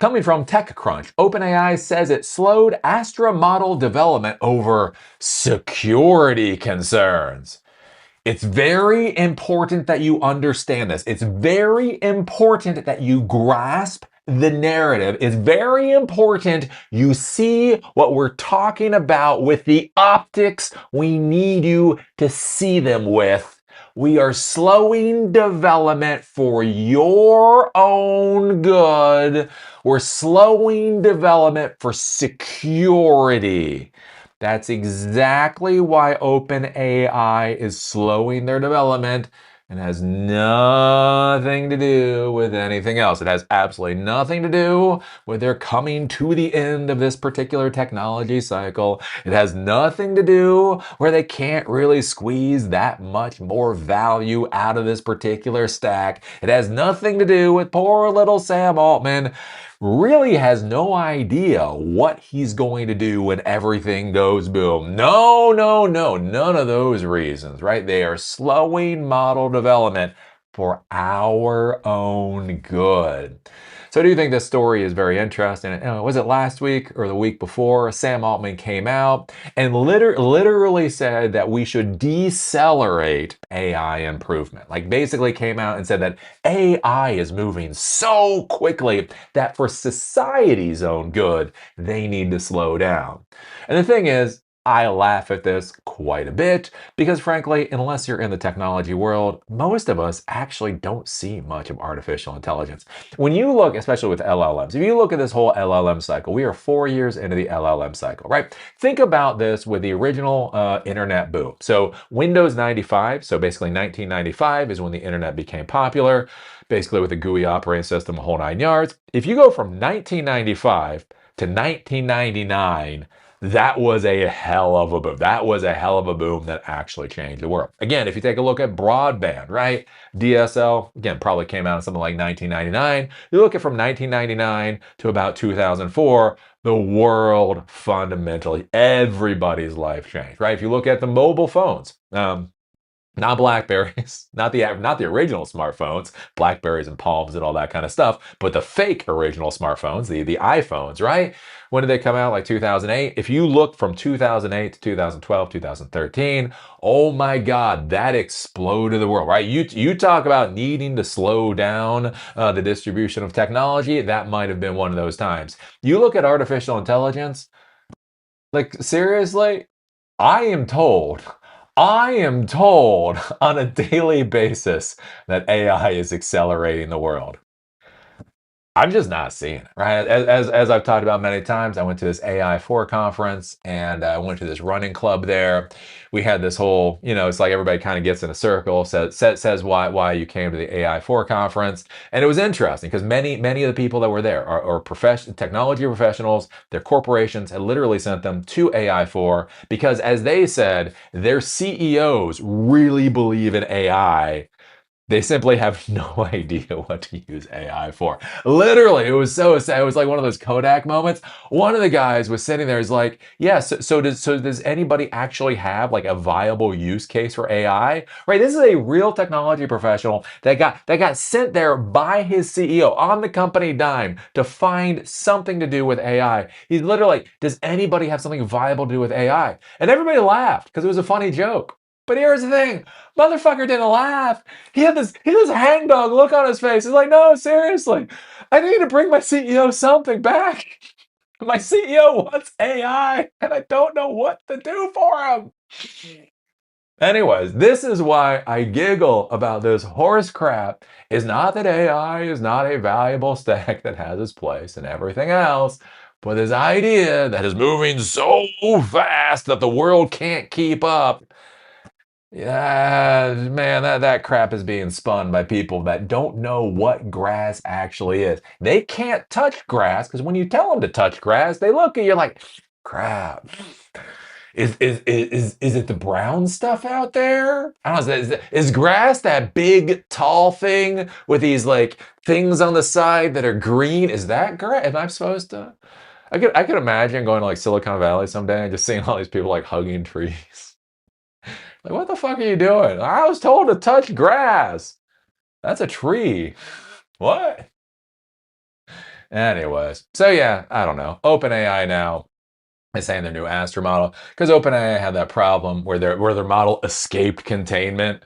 Coming from TechCrunch, OpenAI says it slowed Astra model development over security concerns. It's very important that you understand this. It's very important that you grasp the narrative. It's very important you see what we're talking about with the optics we need you to see them with. We are slowing development for your own good. We're slowing development for security. That's exactly why OpenAI is slowing their development and has nothing to do with anything else. It has absolutely nothing to do with their coming to the end of this particular technology cycle. It has nothing to do where they can't really squeeze that much more value out of this particular stack. It has nothing to do with poor little Sam Altman really has no idea what he's going to do when everything goes boom. No, no, no, none of those reasons, right? They are slowing model development for our own good. So I do think this story is very interesting. Was it last week or the week before? Sam Altman came out and literally said that we should decelerate AI improvement. Like basically came out and said that AI is moving so quickly that for society's own good, they need to slow down. And the thing is, I laugh at this quite a bit because, frankly, unless you're in the technology world, most of us actually don't see much of artificial intelligence. When you look, especially with LLMs, if you look at this whole LLM cycle, we are 4 years into the LLM cycle, right? Think about this with the original internet boom. So Windows 95, so basically 1995 is when the internet became popular, basically with a GUI operating system, a whole 9 yards. If you go from 1995 to 1999, that was a hell of a boom. That was a hell of a boom that actually changed the world. Again, if you take a look at broadband, right? DSL, again, probably came out in something like 1999. You look at from 1999 to about 2004, the world fundamentally, everybody's life changed, right? If you look at the mobile phones, not Blackberries, not the original smartphones, Blackberries and Palms and all that kind of stuff, but the fake original smartphones, the iPhones, right? When did they come out? Like 2008. If you look from 2008 to 2012, 2013, oh my God, that exploded the world, right? You talk about needing to slow down the distribution of technology. That might have been one of those times. You look at artificial intelligence, like seriously, I am told on a daily basis that AI is accelerating the world. I'm just not seeing it, right? As I've talked about many times, I went to this AI4 conference and I went to this running club there. We had this whole, it's like everybody kind of gets in a circle, says why you came to the AI4 conference. And it was interesting because many of the people that were there are technology professionals. Their corporations had literally sent them to AI4 because, as they said, their CEOs really believe in AI. They simply have no idea what to use AI for. Literally, it was so sad. It was like one of those Kodak moments. One of the guys was sitting there, is like, yeah, so does anybody actually have like a viable use case for AI? Right? This is a real technology professional that got sent there by his CEO on the company dime to find something to do with AI. He's literally, does anybody have something viable to do with AI? And everybody laughed because it was a funny joke. But here's the thing, motherfucker didn't laugh. He had this hangdog look on his face. He's like, no, seriously, I need to bring my CEO something back. My CEO wants AI, and I don't know what to do for him. Anyways, this is why I giggle about this horse crap. Is not that AI is not a valuable stack that has its place and everything else, but this idea that is moving so fast that the world can't keep up. Yeah, man, that crap is being spun by people that don't know what grass actually is. They can't touch grass because when you tell them to touch grass, they look at you like, crap. Is it the brown stuff out there? I don't know. Is grass that big, tall thing with these like things on the side that are green? Is that grass? Am I supposed to? I could imagine going to like Silicon Valley someday and just seeing all these people like hugging trees. Like, what the fuck are you doing? I was told to touch grass. That's a tree. What? Anyways, so yeah, I don't know. OpenAI now is saying their new Astra model because OpenAI had that problem where their model escaped containment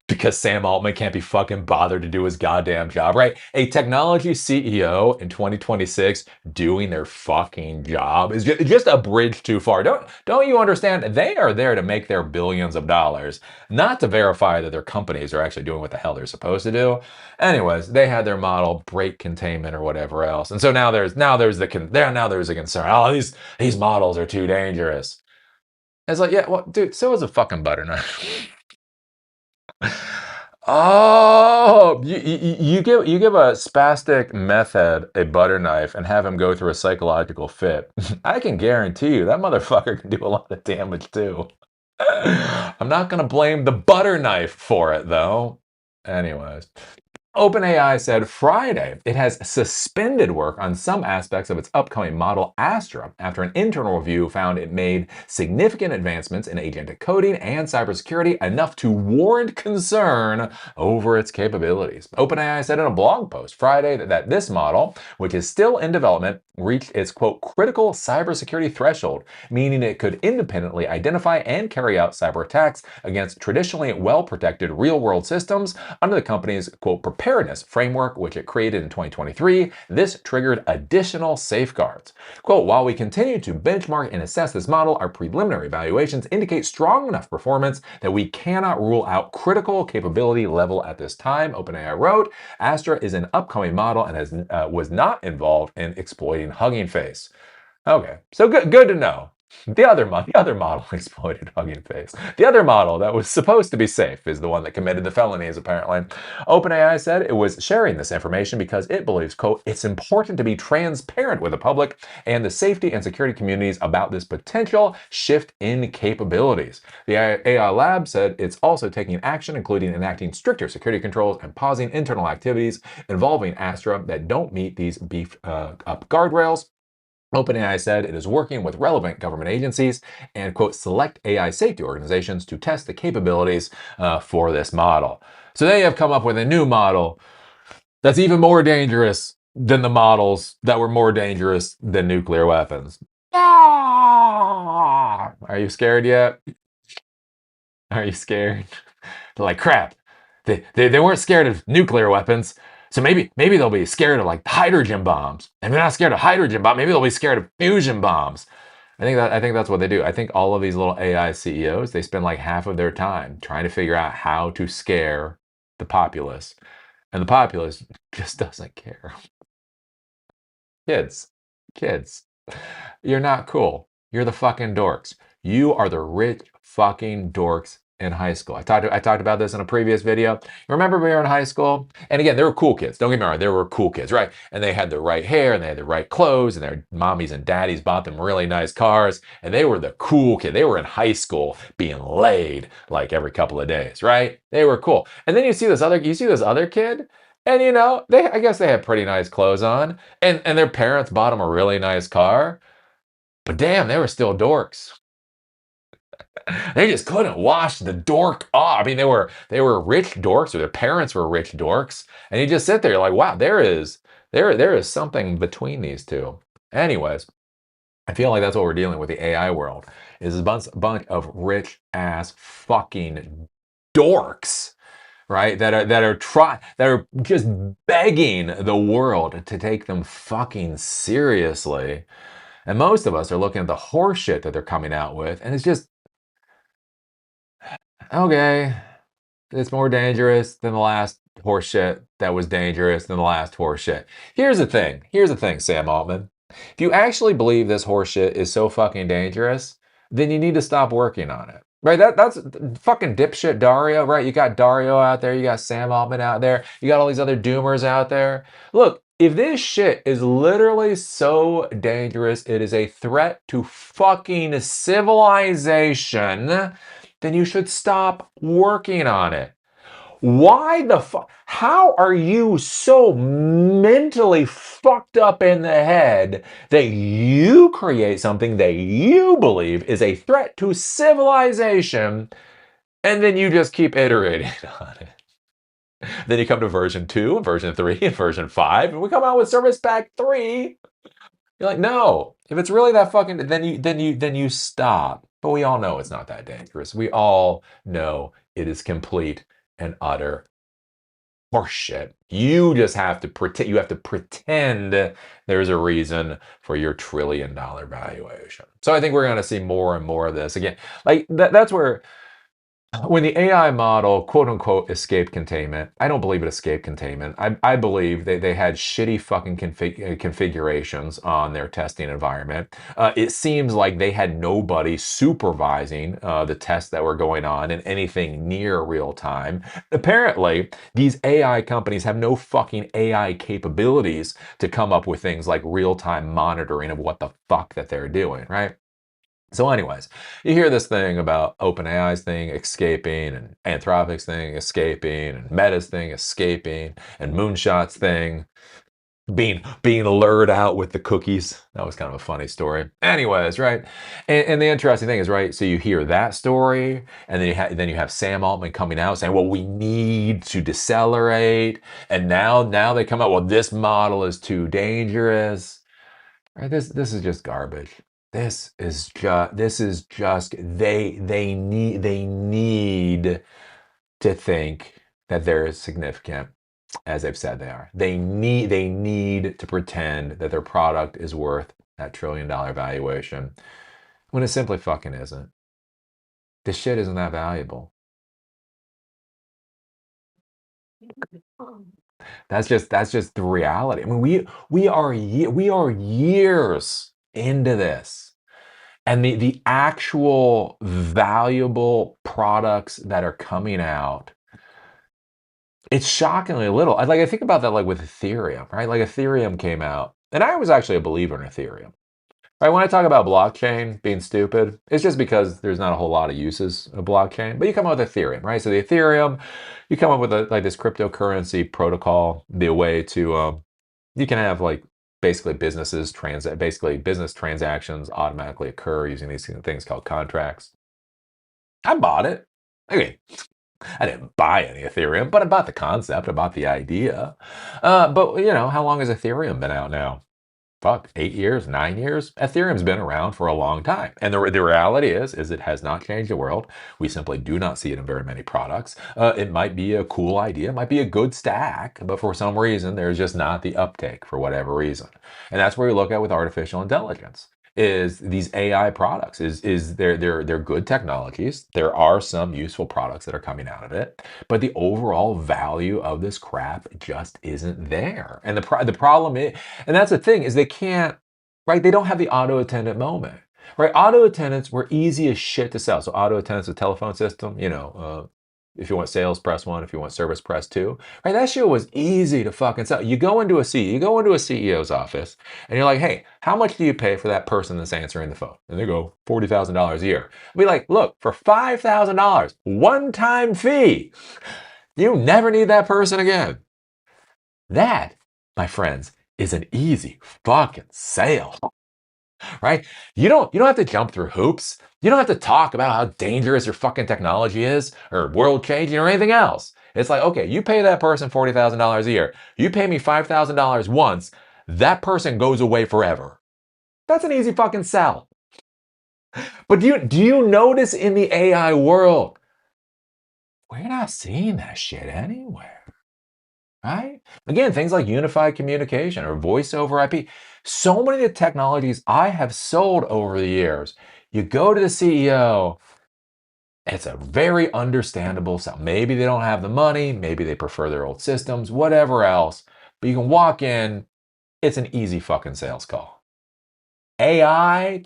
because Sam Altman can't be fucking bothered to do his goddamn job, right? A technology CEO in 2026 doing their fucking job is just a bridge too far. Don't you understand? They are there to make their billions of dollars, not to verify that their companies are actually doing what the hell they're supposed to do. Anyways, they had their model break containment or whatever else, and so now there's a concern. Oh, these models are too dangerous. It's like, yeah, well, dude, so is a fucking butter knife. Oh, you give a spastic meth head a butter knife and have him go through a psychological fit. I can guarantee you that motherfucker can do a lot of damage too. I'm not gonna blame the butter knife for it though. Anyways. OpenAI said Friday it has suspended work on some aspects of its upcoming model Astra after an internal review found it made significant advancements in agentic coding and cybersecurity enough to warrant concern over its capabilities. OpenAI said in a blog post Friday that this model, which is still in development, reached its quote critical cybersecurity threshold, meaning it could independently identify and carry out cyber attacks against traditionally well-protected real-world systems under the company's quote preparedness framework, which it created in 2023. This triggered additional safeguards. Quote, while we continue to benchmark and assess this model, our preliminary evaluations indicate strong enough performance that we cannot rule out critical capability level at this time, OpenAI wrote. Astra is an upcoming model and was not involved in exploiting Hugging Face. Okay, so good to know. The other model exploited Hugging Face. The other model that was supposed to be safe is the one that committed the felonies, apparently. OpenAI said it was sharing this information because it believes, quote, it's important to be transparent with the public and the safety and security communities about this potential shift in capabilities. The AI lab said it's also taking action, including enacting stricter security controls and pausing internal activities involving Astra that don't meet these beefed up guardrails. OpenAI said it is working with relevant government agencies and, quote, select AI safety organizations to test the capabilities for this model. So they have come up with a new model that's even more dangerous than the models that were more dangerous than nuclear weapons. Ah! Are you scared yet? Are you scared? They're like, crap. They weren't scared of nuclear weapons. So maybe they'll be scared of like hydrogen bombs. And they're not scared of hydrogen bombs. Maybe they'll be scared of fusion bombs. I think that's what they do. I think all of these little AI CEOs, they spend like half of their time trying to figure out how to scare the populace. And the populace just doesn't care. Kids, kids, you're not cool. You're the fucking dorks. You are the rich fucking dorks in high school. I talked about this in a previous video. Remember we were in high school? And again, they were cool kids. Don't get me wrong, they were cool kids, right? And they had the right hair and they had the right clothes and their mommies and daddies bought them really nice cars. And they were the cool kid. They were in high school being laid like every couple of days, right? They were cool. And then you see this other kid, and I guess they had pretty nice clothes on, and their parents bought them a really nice car. But damn, they were still dorks. They just couldn't wash the dork off. I mean, they were rich dorks, or their parents were rich dorks, and you just sit there, you're like, wow, there is something between these two. Anyways, I feel like that's what we're dealing with the AI world is a bunch of rich ass fucking dorks, right? That are just begging the world to take them fucking seriously. And most of us are looking at the horse shit that they're coming out with, and it's just okay. It's more dangerous than the last horse shit that was dangerous than the last horse shit. Here's the thing. Here's the thing, Sam Altman. If you actually believe this horse shit is so fucking dangerous, then you need to stop working on it. Right? That's fucking dipshit Dario, right? You got Dario out there, you got Sam Altman out there, you got all these other doomers out there. Look, if this shit is literally so dangerous, it is a threat to fucking civilization, then you should stop working on it. Why the fuck? How are you so mentally fucked up in the head that you create something that you believe is a threat to civilization and then you just keep iterating on it? Then you come to version 2 and version 3 and version 5, and we come out with Service Pack 3. You're like, no, if it's really that fucking, then you stop. But we all know it's not that dangerous. We all know it is complete and utter horseshit. You just have to pretend. You have to pretend there's a reason for your $1 trillion valuation. So I think we're going to see more and more of this again. Like that's where when the AI model, quote unquote, escaped containment, I don't believe it escaped containment. I believe they had shitty fucking configurations on their testing environment. It seems like they had nobody supervising the tests that were going on in anything near real time. Apparently, these AI companies have no fucking AI capabilities to come up with things like real time monitoring of what the fuck that they're doing, right? So, anyways, you hear this thing about OpenAI's thing escaping, and Anthropic's thing escaping, and Meta's thing escaping, and Moonshot's thing being lured out with the cookies. That was kind of a funny story. Anyways, right? And the interesting thing is, right? So you hear that story, and then you have Sam Altman coming out saying, "Well, we need to decelerate," and now they come out, "Well, this model is too dangerous." Right? This is just garbage. This is just they need to think that they're as significant as they've said they are. They need to pretend that their product is worth that $1 trillion valuation when it simply fucking isn't. This shit isn't that valuable. That's just the reality. I mean, we are years into this. And the actual valuable products that are coming out, it's shockingly little. I think about that like with Ethereum, right? Like Ethereum came out, and I was actually a believer in Ethereum. Right? When I talk about blockchain being stupid, it's just because there's not a whole lot of uses of blockchain. But you come up with Ethereum, right? So the Ethereum, you come up with like this cryptocurrency protocol, be a way to you can have like basically business transactions automatically occur using these things called contracts. I bought it. I mean, I didn't buy any Ethereum, but I bought the concept, I bought the idea. But how long has Ethereum been out now? Fuck, 8 years, 9 years. Ethereum's been around for a long time, and the reality is it has not changed the world. We simply do not see it in very many products. It might be a cool idea, it might be a good stack, but for some reason there's just not the uptake for whatever reason. And that's where we look at with artificial intelligence. Is these AI products is they're good technologies. There are some useful products that are coming out of it, but the overall value of this crap just isn't there. And the problem is, and that's the thing, is they can't, right? They don't have the auto attendant moment, right? Auto attendants were easy as shit to sell. So auto attendants, a telephone system, if you want sales, press one. If you want service, press two. Right? That shit was easy to fucking sell. You go into a CEO's office, and you're like, "Hey, how much do you pay for that person that's answering the phone?" And they go, $40,000 a year. Be like, "Look, for $5,000, one-time fee, you never need that person again." That, my friends, is an easy fucking sale, right? You don't have to jump through hoops. You don't have to talk about how dangerous your fucking technology is or world changing or anything else. It's like, okay, you pay that person $40,000 a year. You pay me $5,000 once. That person goes away forever. That's an easy fucking sell. But do you notice in the AI world, we're not seeing that shit anywhere. Right? Again, things like unified communication or voice over IP. So many of the technologies I have sold over the years, you go to the CEO, it's a very understandable sell. Maybe they don't have the money, maybe they prefer their old systems, whatever else. But you can walk in, it's an easy fucking sales call. AI,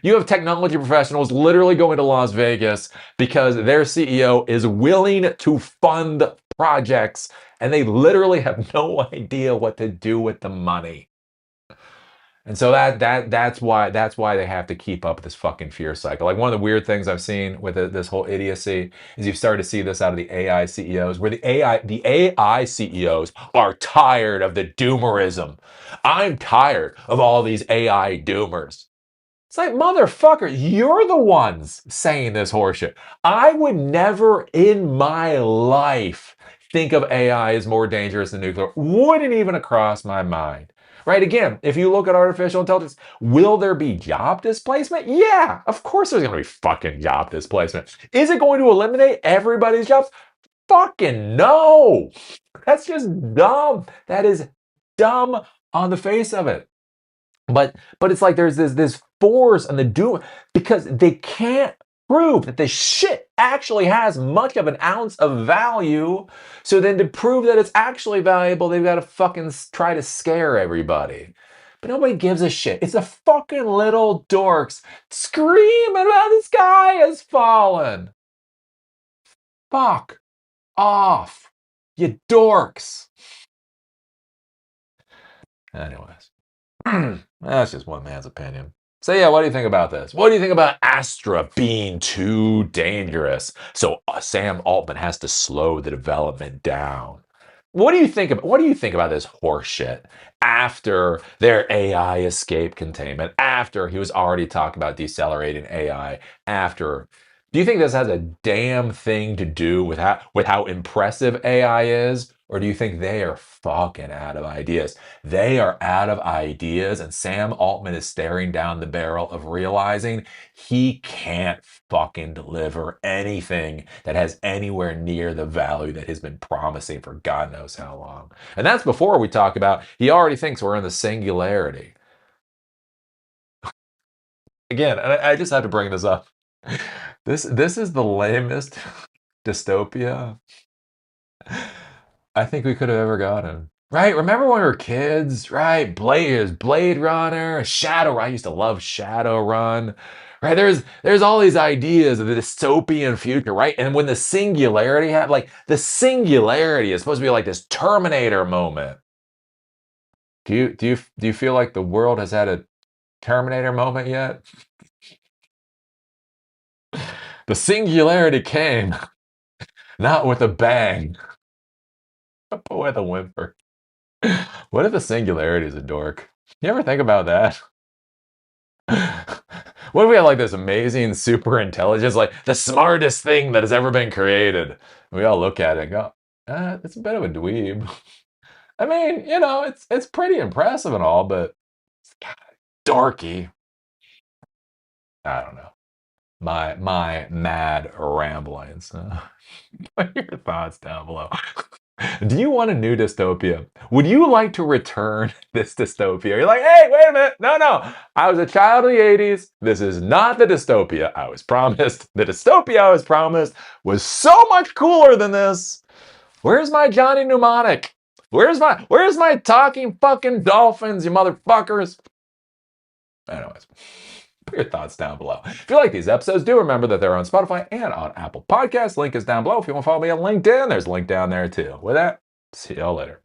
you have technology professionals literally going to Las Vegas because their CEO is willing to fund projects and they literally have no idea what to do with the money. And so that's why they have to keep up this fucking fear cycle. Like one of the weird things I've seen with this whole idiocy is you've started to see this out of the AI CEOs, where the AI CEOs are tired of the doomerism. I'm tired of all these AI doomers. It's like, motherfucker, you're the ones saying this horseshit. I would never in my life think of AI as more dangerous than nuclear. Wouldn't even cross my mind. Right? Again, if you look at artificial intelligence, will there be job displacement? Yeah, of course there's going to be fucking job displacement. Is it going to eliminate everybody's jobs? Fucking no. That's just dumb. That is dumb on the face of it. But it's like there's this force and the doom because they can't prove that this shit actually has much of an ounce of value. So then to prove that it's actually valuable, they've got to fucking try to scare everybody. But nobody gives a shit. It's the fucking little dorks screaming about the sky has fallen. Fuck off, you dorks. Anyways. That's just one man's opinion. So yeah, what do you think about this? What do you think about Astra being too dangerous? So Sam Altman has to slow the development down. What do you think about this horse shit after their AI escape containment, after he was already talking about decelerating AI, after do you think this has a damn thing to do with how impressive AI is? Or do you think they are fucking out of ideas? They are out of ideas, and Sam Altman is staring down the barrel of realizing he can't fucking deliver anything that has anywhere near the value that he's been promising for God knows how long. And that's before we talk about he already thinks we're in the singularity. Again, I just have to bring this up. This is the lamest dystopia I think we could have ever gotten. Right? Remember when we were kids? Right? Blade Runner, Shadow. I used to love Shadowrun. Right? There's all these ideas of the dystopian future, right? And when the singularity happened, like the singularity is supposed to be like this Terminator moment. Do you feel like the world has had a Terminator moment yet? The singularity came, not with a bang, but with a whimper. What if the singularity is a dork? You ever think about that? What if we have like this amazing super intelligence, like the smartest thing that has ever been created? And we all look at it and go, it's a bit of a dweeb. I mean, it's pretty impressive and all, but it's kind of dorky. I don't know. My mad ramblings. Put your thoughts down below. Do you want a new dystopia? Would you like to return this dystopia? You're like, hey, wait a minute. No. I was a child of the 80s. This is not the dystopia I was promised. The dystopia I was promised was so much cooler than this. Where's my Johnny Mnemonic? Where's my talking fucking dolphins, you motherfuckers? Anyways. Put your thoughts down below. If you like these episodes, do remember that they're on Spotify and on Apple Podcasts. Link is down below. If you want to follow me on LinkedIn, there's a link down there too. With that, see y'all later.